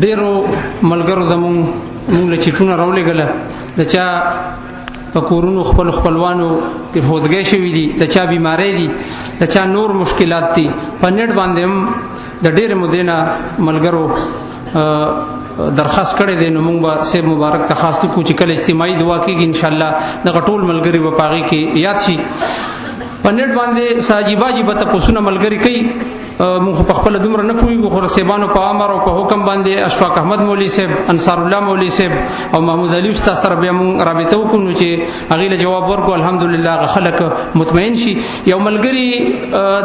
ډیرو ملګرو زمونږ له چیټونه راولېږله د چا په کورونو خپل خپلوانو کې فوتګۍ شوي دي، د چا بیماری دي، د چا نور مشکلات دي. په نیټ باندې هم د ډېرې مودې نه ملګرو درخواست کړی دی، نو موږ به صاحب مبارک ته خاص وکړو چې کله اجتماعي دعا کېږي انشاءالله دغه ټول ملګري به په هغې کې یاد شي. په نیټ باندې څه عجیبه عجیبه تپوسونه ملګري کوي، موږ په خپله دومره نه پوهېږو، خو رسیبانو په امر او په حکم باندې اشفاق احمد مولوي صاحب، انصار الله مولوي صاحب او محمود علي استاد سره بیا موږ رابطه وکړو، نو چې هغې له جواب ورکړو الحمدلله هغه خلک مطمئن شي. یو ملګري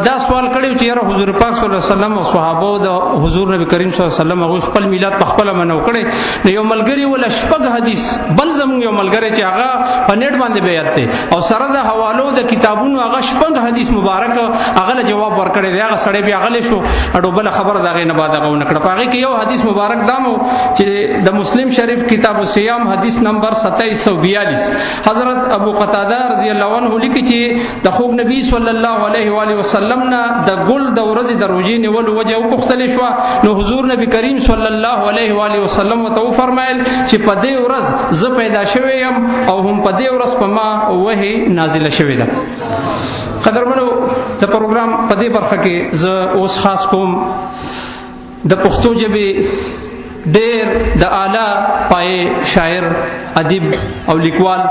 دا سوال کړی چې یاره حضور پاک صلی الله علیه وسلم او صحابو د حضور نبی کریم صلی الله علیه وسلم هغوی خپل میلاد په خپله منو کړی، د یو ملګري وله شپږ حدیث بل زموږ یو ملګری چې هغه په نیټ باندې بیات دی او سره د حوالو د کتابونو هغه شپږ حدیث مبارک هغه له جواب ورکړی دی، هغه سړی بیا غلی شو اډو بل خبره د هغې نه بعد هغه ونه کړه. په هغې کې یو حدیث مبارک دامو چې د مسلم شریف کتاب الصیام حدیث نمبر 2742 حضرت ابو قتاده رضی الله عنه لیکي چې د خوب نبی صلی الله علیه و آله وسلم نه د ګل د ورځې د روژې نیولو وجه وپوښتلې شوه، نو حضور نبی کریم صلی الله علیه و آله وسلم ورته وفرمایل چې په دې ورځ زه پیدا شوی یم او هم په دې ورځ په ما وحی نازله شوې ده. قدرمنو د پروګرام په دې برخه کې زه اوس خاص کوم د پښتو ژبې ډېر د اعلی پایې شاعر، ادیب او لیکوال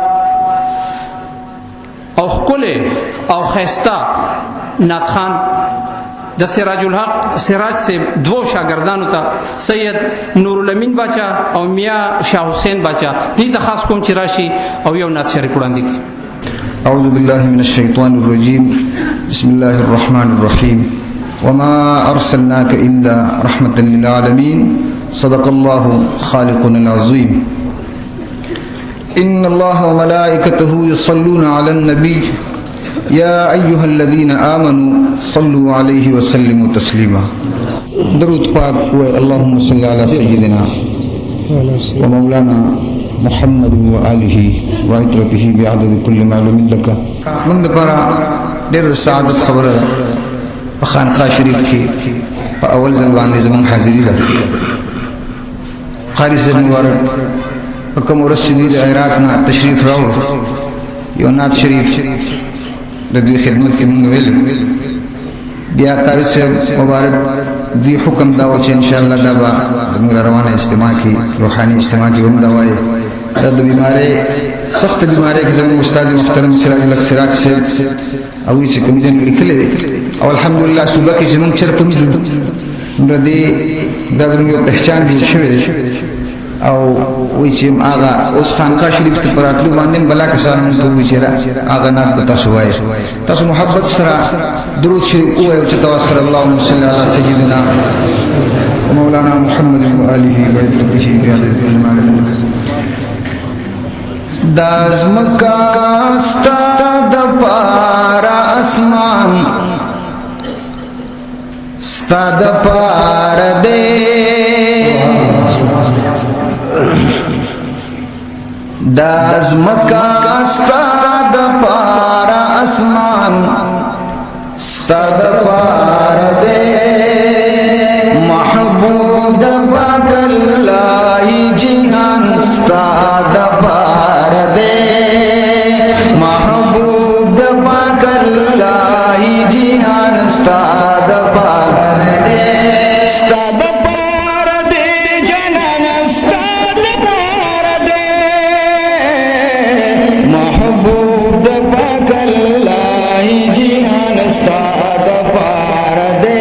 او ښکلی او ښایسته نعتخوان د سراج الحق سراج سے دو شاگردانو ته سید نورالامین باچا او میاں شاه حسین باچا دې ته خاص کوم چې راشي او یو نعت شریف وړاندې کړي. أعوذ بالله من الشيطان الرجيم بسم الله الرحمن الرحيم وما أرسلناك إلا رحمة للعالمين صدق الله خالقنا العظيم إن الله وملائكته يصلون على النبي يا أيها الذين آمنوا صلوا عليه وسلموا تسليما. درود پاک اللهم صل على سيدنا ومولانا محمد وآله وعترته بعدد كل معلوم لك. من دپاره ډېر سعادت خبره ده په خانقاه شریف کې په اول ځل باندې زموږ حاضري ده. قاري صاحب مبارک په کوم ورځ چې دوی د عراق نه تشریف راوړ یو نعت شریف د دوی خدمت کې موږ ویل، بیا قاري صاحب مبارک دوی حکم دا و چې انشاءالله دا به زموږ روانه اجتماع کې روحاني اجتماع کې هم دا وایي دا د بیماری سخت بیماری کې زموږ استاد محترم سراج الحق سراج صاحب هغوی چې کوم دین لیکلی دی او الحمدلله صوبه کې زموږ چېرته هم نو دې دا زموږ یو پهچان جوړ شوی دی او وایي چې هغه اوس خانقاه شریف ته په راتلو باندې هم بلا کسان مونږ ته ووایي چې هغه نعت به تاسو وایئ. تاسو محبت سره درود شریف ووایئ چې تاسو سره اللهم صل علی سیدنا ومولانا محمد وآله وعترته بعدد كل معلوم لك. دا زمکا ستا د پارا اسمان ستا د پارا دے دا زمکا ستا د پارا اسمان ستا د پارا دے محبوب د پاک اللہ جہان ستا د پارا دے محبوب د پاک اللہ جہان ستا د پارا دے ستا د پارا دے جنان ستا د پارا دے محبوب د پاک اللہ جہان ستا د پارا دے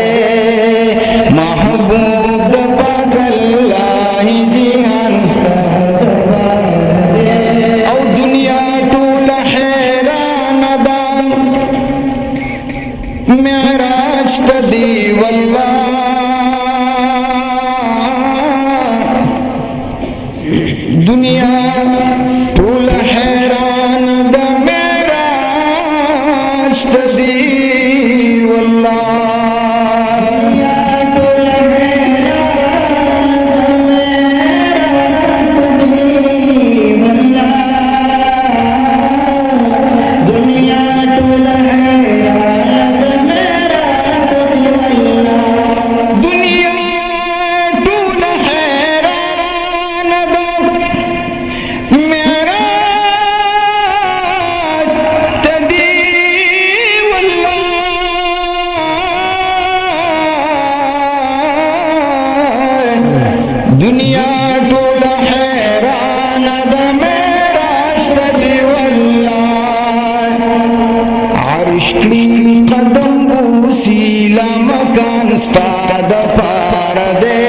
دنیا ټول حیران د معراج ته دی والله عرش کړي قدم بوسي لا مکان ستا د پاره دی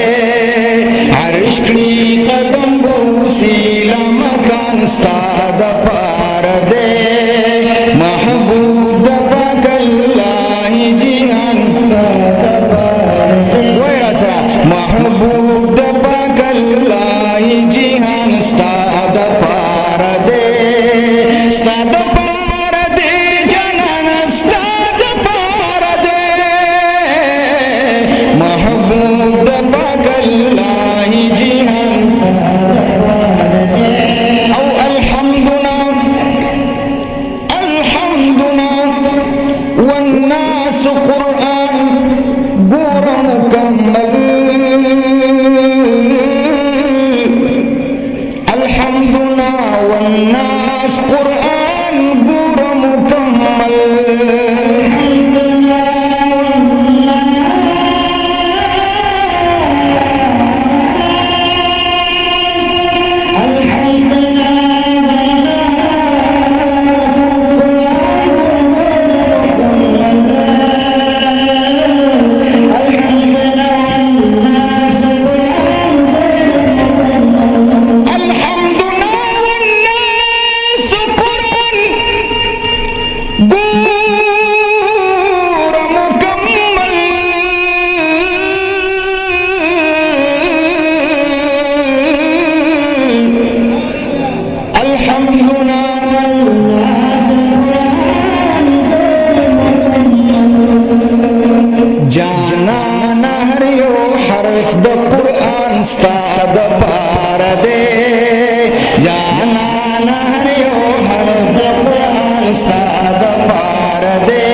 عرش کړي قدم بوسي لا مکان ستا د پاره دی محبوب د پاک الله جهان ستا د پاره دی وای راسه محبوب د پاک الله جهان ستا د پاره دی ستا د پاره دی جانان ستا د پاره دی محبوب د پاک الله جهان او الحمدنا والناس قرآن ګور مکمل الحمدنا والناس قرآن ګور مکمل جانان هر یو حرف د قرآن ستا د پاره دی جانان هر یو حرف د قرآن ستا د پاره دی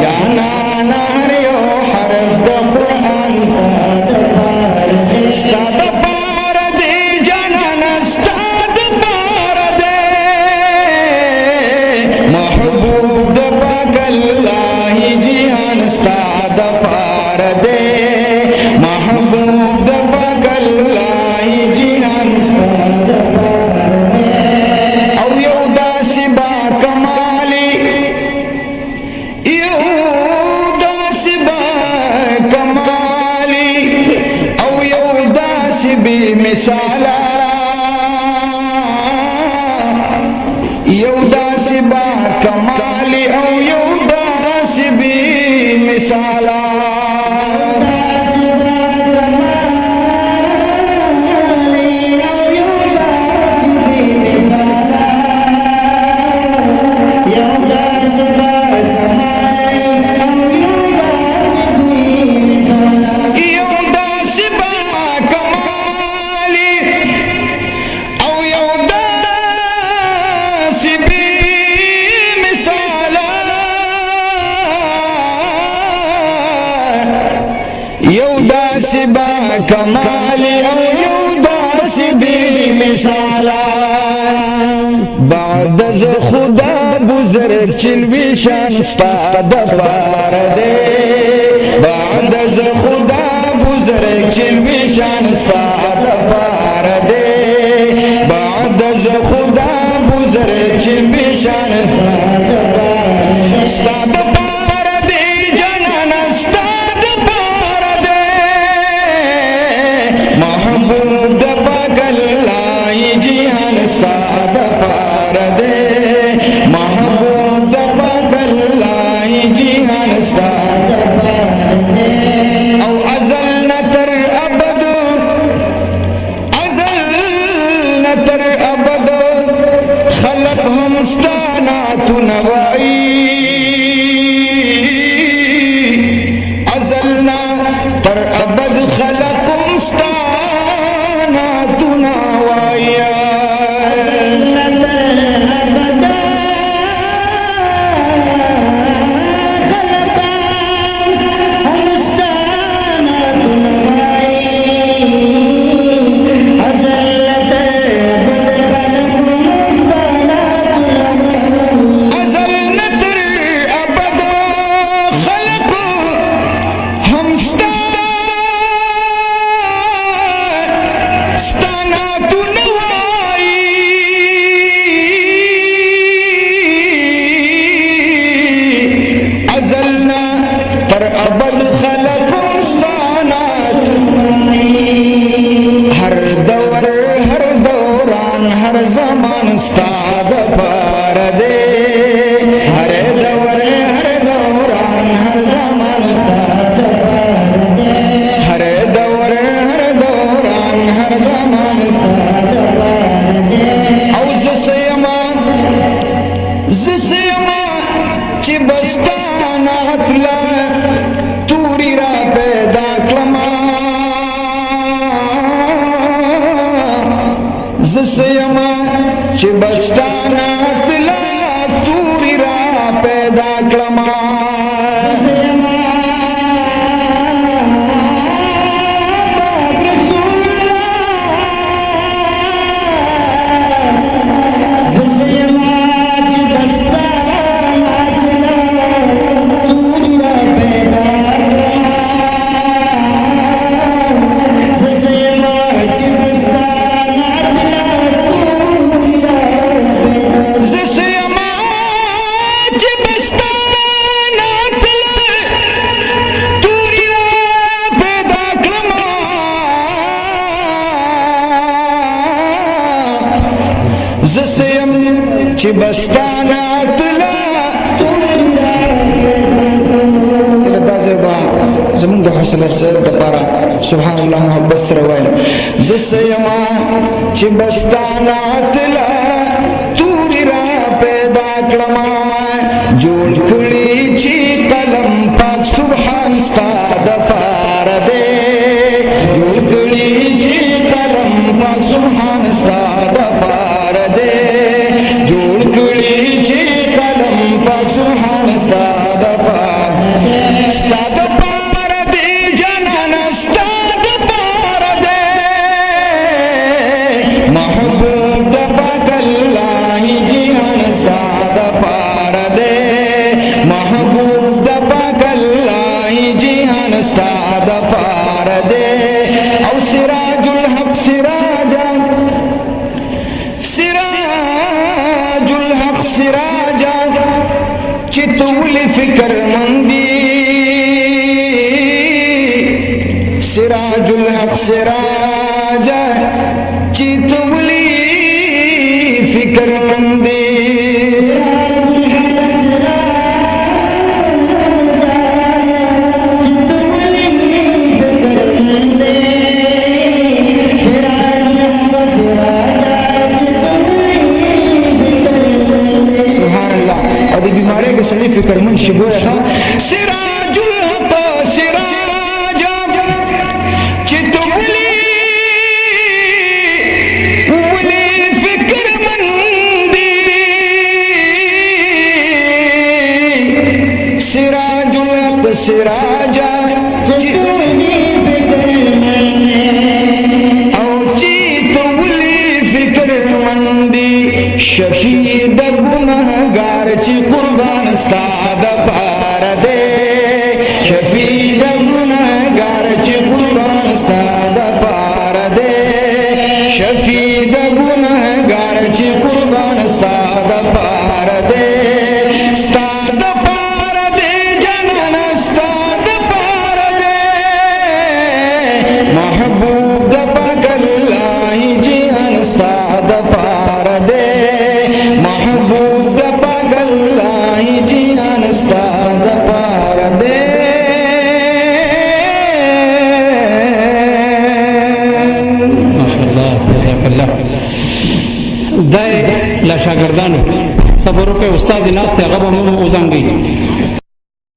جانان هر یو حرف د قرآن ستا د پاره دی ستا د پاره دی جانان ستا د پاره دی محبوب د پاک الله جهان ستا د پاره دی محبوب د پاک الله جهان ستا د پاره دی او یو داسې با کمالي یو داسې با کمالي او یو داسې بې مثاله یو داسې با کمالي او یو داسې بې مثاله یو داسې با کمال او یو داسې بی مثاله بعد از خدا بزرگ چلوی شان ستا د پاره دی بعد از خدا بزرگ چلوی شان ستا د پاره دی بعد از خدا بزرگ چلوی شان ستا د پاره دی جانان ستا د پاره دی محبوب د پاک الله جهان ستا د پاره دی محبوب د پاک الله جهان ستا د پاره چې بستانه تلا توري را پیدا کړما زسیم چې بستانه تلا دا زبا زمون د حوصله سره د پاره سبحان الله محبت سره وای زسیم چې بستانه تلا توري را پیدا کړما جوړ کړی چې قلم پاک سبحان ستاد د پاره دې جوړ کړی چې قلم پاک سبحان ستاد د پاره دې جوړ کړی چې قلم پاک سبحان ستاد د پاره ستاد د پاره دې جنان ستاد د پاره دې محبوب د پاک الله جهان ستاد د پاره دې محبوب د پاک الله جهان ستاد د پاره دې او سراج الحق سراجا سراج الحق سراجا چتول فکر مندی سراج الحق سراجا چتول فکر مندی سړي فکر من شي ګوره سراج الحق سراج چې تولي ولي فکر من دي سراج الحق سراج چې تولي فکر من او چې تولي فکر من دي شفیع د ګناهګار چې قربان ستاد پاره دې شفیع د ګناهګار چې قربان ستاد پاره دې شفیع د ګناهګار چې قربان ستاد پاره دې ستاد پاره دې جنان ستاد پاره دې محبوب د پاک الله جهان ستاد پاره دې محبوب د پاک الله جهان ستاد پاره دې ماشاءالله جزاک الله دای لا شاګردانو صبر وکړئ استاد ناست هغه به مو وزنګي